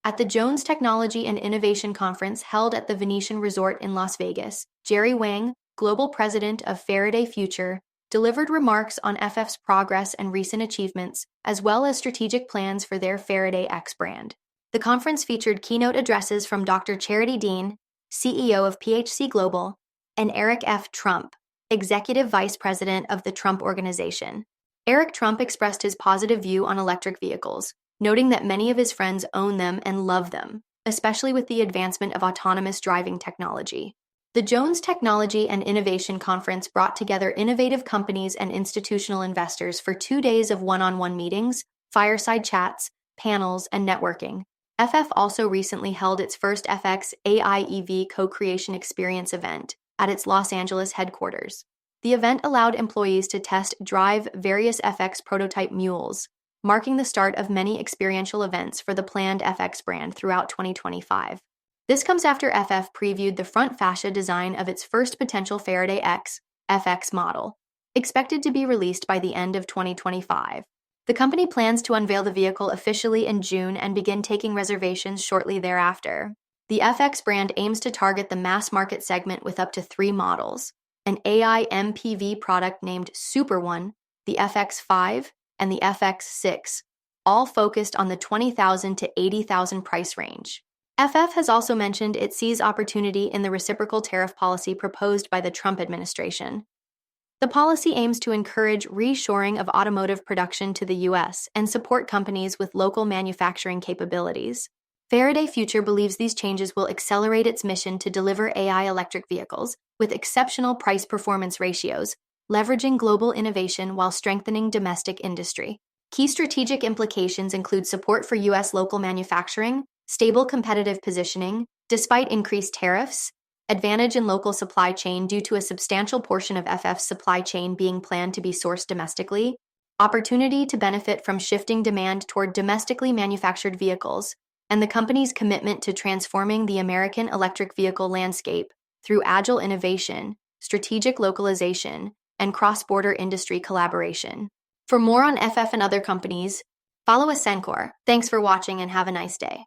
At the Jones Technology and Innovation Conference held at the Venetian Resort in Las Vegas, Jerry Wang, global president of Faraday Future, delivered remarks on FF's progress and recent achievements, as well as strategic plans for their Faraday X brand. The conference featured keynote addresses from Dr. Charity Dean, CEO of PHC Global, and Eric F. Trump, Executive Vice President of the Trump Organization. Eric Trump expressed his positive view on electric vehicles, noting that many of his friends own them and love them, especially with the advancement of autonomous driving technology. The Jones Technology and Innovation Conference brought together innovative companies and institutional investors for 2 days of one-on-one meetings, fireside chats, panels, and networking. FF also recently held its first FXAI EV co-creation experience event at its Los Angeles headquarters. The event allowed employees to test drive various FX prototype mules, marking the start of many experiential events for the planned FX brand throughout 2025. This comes after FF previewed the front fascia design of its first potential Faraday X FX model, expected to be released by the end of 2025. The company plans to unveil the vehicle officially in June and begin taking reservations shortly thereafter. The FX brand aims to target the mass market segment with up to 3 models: an AI MPV product named Super One, the FX5, and the FX6, all focused on the $20,000 to $80,000 price range. FF has also mentioned it sees opportunity in the reciprocal tariff policy proposed by the Trump administration. The policy aims to encourage reshoring of automotive production to the U.S. and support companies with local manufacturing capabilities. Faraday Future believes these changes will accelerate its mission to deliver AI electric vehicles with exceptional price-performance ratios, leveraging global innovation while strengthening domestic industry. Key strategic implications include support for U.S. local manufacturing, stable competitive positioning, despite increased tariffs, advantage in local supply chain due to a substantial portion of FF's supply chain being planned to be sourced domestically, opportunity to benefit from shifting demand toward domestically manufactured vehicles, and the company's commitment to transforming the American electric vehicle landscape through agile innovation, strategic localization, and cross-border industry collaboration. For more on FF and other companies, follow Ascencore. Thanks for watching and have a nice day.